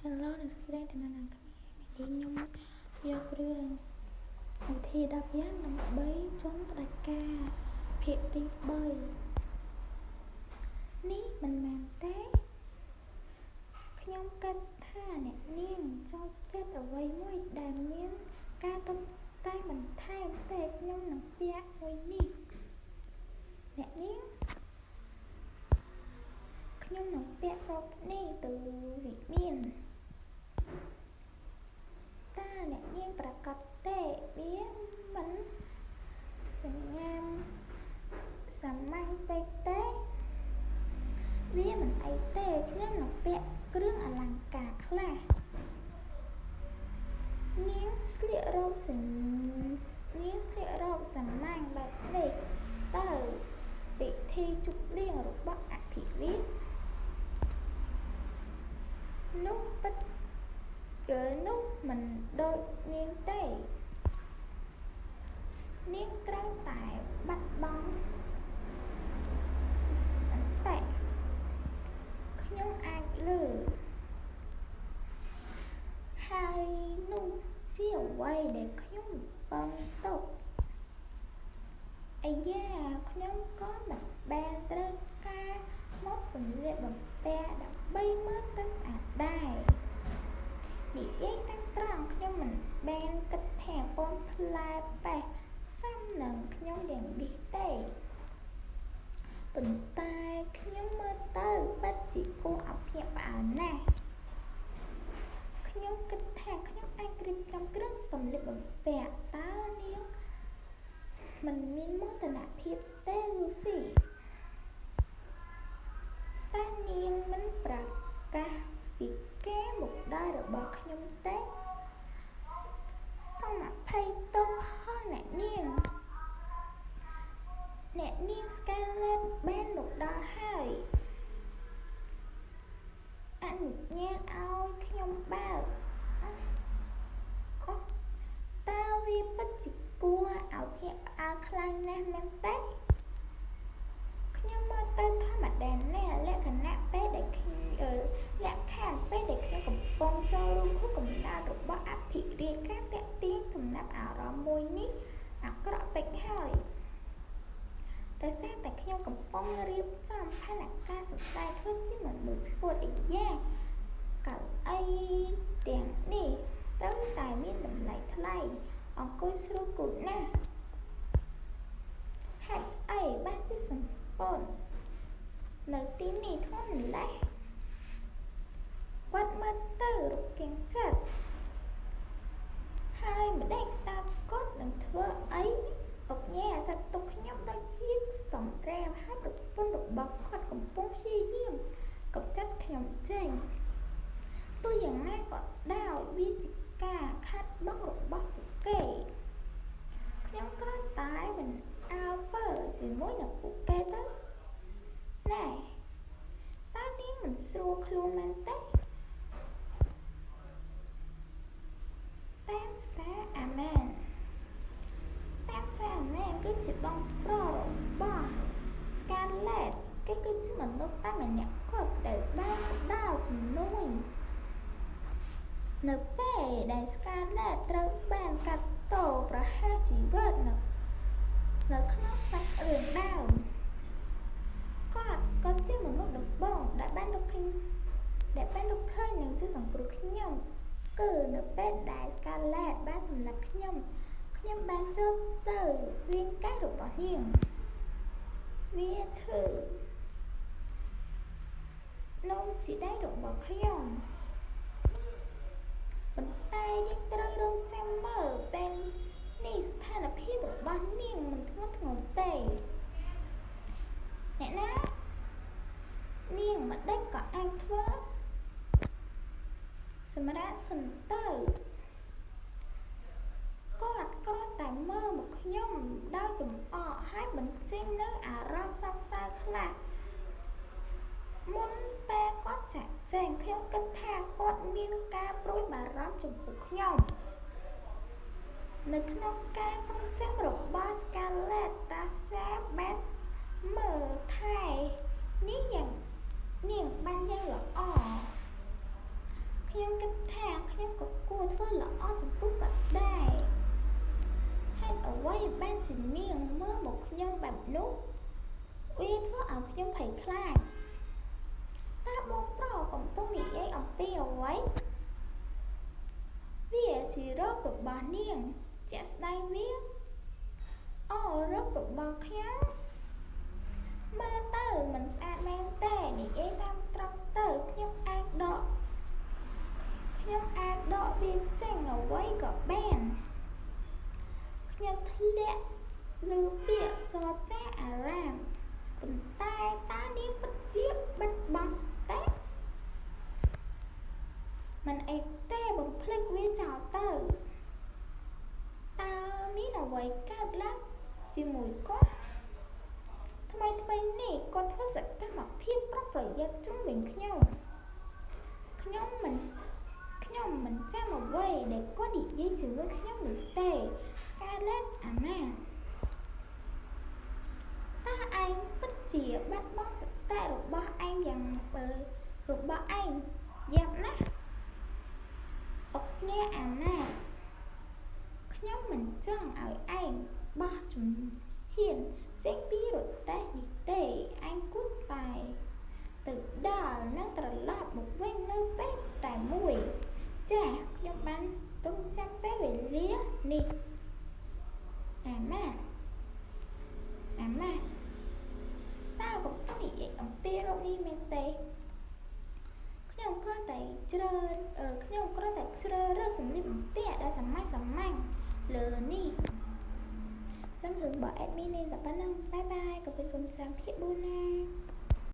Hello និងសួស្តីដល់អ្នកទាំងគ្នាខ្ញុំយករឿងវិធី10យ៉ាងដើម្បីជន់ផ្ដាច់ការភាគទី3នេះមិនមែនទេខ្ញុំគិតថាអ្នកនាងចូលចិត្តអ្វីមួយដែលមានការតុបតែងបន្ថែមទេខ្ញុំនឹងពាក់មួយនេះអ្នកនាងខ្ញុំនឹងពាក់រ៉ូបនេះទៅវិមានតើអ្នកនាងប្រកាសទេវាមិនសញ្ញាមសាមញ្ញពេកទេវាមិនអីទេខ្ញុំនឹងពាក់គ្រឿងអលង្ការខ្លះនាងស្លៀករ៉ូបសាមញ្ញបែបនេះទៅពិធីជប់លៀងរបស់អភិរាជនោះពិតនោះមិនដូចនាងទេនាងត្រូវតែបាត់បង់សន្តិខ្ញុំអាចលើហើយនោះជាអ្វីដែលខ្ញុំបងទុកអាយ៉ាខ្ញុំក៏មិនបានត្រូវការមកសម្លៀកបំពាក់ដើម្បីមើលទៅស្អាតដែរនិយាយតាមត្រង់ខ្ញុំមិនបានគិតថាពណ៌ផ្លែប៉េះសមនឹងខ្ញុំយ៉ាងនេះទេប៉ុន្តែខ្ញុំមើលទៅពិតជាគួរឲ្យភ្ញាក់ផ្អើលណាស់ខ្ញុំគិតថាខ្ញុំអាចរៀបចំគ្រឿងសម្លៀកបំពាក់តើនាងមិនមានមោទនភាពទេលូស៊ីតើនាងមិនប្រកាសពីការមកដល់របស់ខ្ញុំទេសូមអភ័យទោសផងអ្នកនាង Scarlett បានមកដល់ហើយអនុញ្ញាតឲ្យខ្ញុំបើកអូតើវាពិតជាគួរឲ្យភ្ញាក់ផ្អើលខ្លាំងណាស់មែនទេខ្ញុំមើលទៅធម្មតាណាស់លក្ខណៈពេលដែលខ្ញុំកំពុងចូលរួមខួបកំណើតរបស់អភិរាជការតាក់ទាញចំណាប់អារម្មណ៍មួយនេះអាក្រក់ពេកហើយដោយសារតែខ្ញុំកំពុងរៀបចំផែនការសម្ដែងធ្វើជាមនុស្សឈួតអាយ៉ាកៅអីទាំងនេះត្រូវតែមានតម្លៃថ្លៃអង្គុយស្រួលគូតណាស់ហេតុអីបានជាសម្ព័ន្ធនៅទីនេះធន់ម្លេះគាត់មើលទៅរកៀងចិត្តហើយម្ដេចតើគាត់នឹងធ្វើអីអុកញ៉ាចាត់ទុកខ្ញុំដូចជាសម្រាមហើយប្រពន្ធរបស់គាត់កំពុងព្យាយាមកុំចាត់ខ្ញុំចេញទោះយ៉ាងណាក៏ដោយវាជាការខាត់បងរបស់ពួកគេខ្ញុំគ្រាន់តែមិនអើពើជាមួយនឹងពួកគេទៅណែតើនាងមិនស្រួលខ្លួនមែនទេតាមសារអាមែនគឺជាបងប្រុសរបស់ Scarlett គេគឺជាមនុស្សតែម្នាក់គត់ដែលបានទៅដល់ជំនួយនៅពេលដែល Scarlett ត្រូវបានកាត់ទោសប្រហារជីវិតនៅក្នុងសាច់រឿងដើមគាត់ក៏ជាមនុស្សដំបូងដែលបានរកឃើញនឹងជួយសង្គ្រោះខ្ញុំគឺនៅពេលដែល Scarlett បានសម្លាប់ខ្ញុំបានចូលទៅរាងកាយរបស់នាងវាឈឺនំជាដៃរបស់ខ្ញុំប៉ុន្តែយើងត្រូវរងចាំមើលពេលនេះស្ថានភាពរបស់នាងមិនធ្ងន់ធ្ងរទេអ្នកណានាងមិនដេចក៏អាចធ្វើសម្រាប់សិនទៅគាត់គ្រាន់តែមើលមកខ្ញុំដោយចំអកហើយបញ្ចេញនូវអារម្មណ៍សោកសៅខ្លះមុនពេលគាត់ចាក់ចែងខ្ញុំគិតថាគាត់មានការព្រួយបារម្ភចំពោះខ្ញុំនៅក្នុងការចងចាំរបស់ Scarlett តាសាបានមើលថែនាងបានយ៉ាងល្អខ្ញុំ ខ្ញុំគិតថាខ្ញុំក៏គួរធ្វើល្អចំពោះគាត់ដែរហេតុអ្វីបានជានាងមើលមកខ្ញុំបែបនោះវាធ្វើឲ្យខ្ញុំភ័យខ្លាចតើបងប្រុសកំពុងនិយាយអំពីអ្វីវាជារោគរបស់នាងជាក់ស្ដែងវាអូរោគរបស់ខ្ញុំមើលទៅមិនស្អាតមែនទេនិយាយតាមត្រង់ទៅខ្ញុំអាចដកវាចេញអ្វីក៏បានខ្ញុំធ្លាក់ឮពាក្យចរចាអារ៉ាមប៉ុន្តែតើនាងពិតជាបាត់បង់សតិមិនអីទេបំភ្លេចវាចោលទៅតើមានអ្វីកើតឡើងជាមួយគាត់ថ្មីនេះគាត់ធ្វើសកម្មភាពប្រុងប្រយ័ត្នជុំវិញខ្ញុំមិនចាំអ្វីដែលគាត់និយាយជាមួយខ្ញុំនោះទេ Scarlett អាម៉ាតើឯងពិតជាបាត់បង់សតិរបស់ឯងយ៉ាងណាស់អុកញ៉ាអាណាខ្ញុំមិនចង់ឲ្យឯងបោះជំហានចេញពីរទេះនេះទេឯងគួរតែទៅដល់និងត្រឡប់មកវិញនៅពេលតែមួយចាខ្ញុំបានរង់ចាំពេលវេលានេះអាម៉ាតើកំពុងនិយាយអំពីរោគនេះមែនទេខ្ញុំគ្រាន់តែជ្រើរើសសម្លៀកបំពាក់ដែលសាមញ្ញលើនេះចឹងរឿងរបស់ admin នេះតែប៉ុណ្ណឹងបាយបាយក៏ពេលគុំចាំភាគ4ណា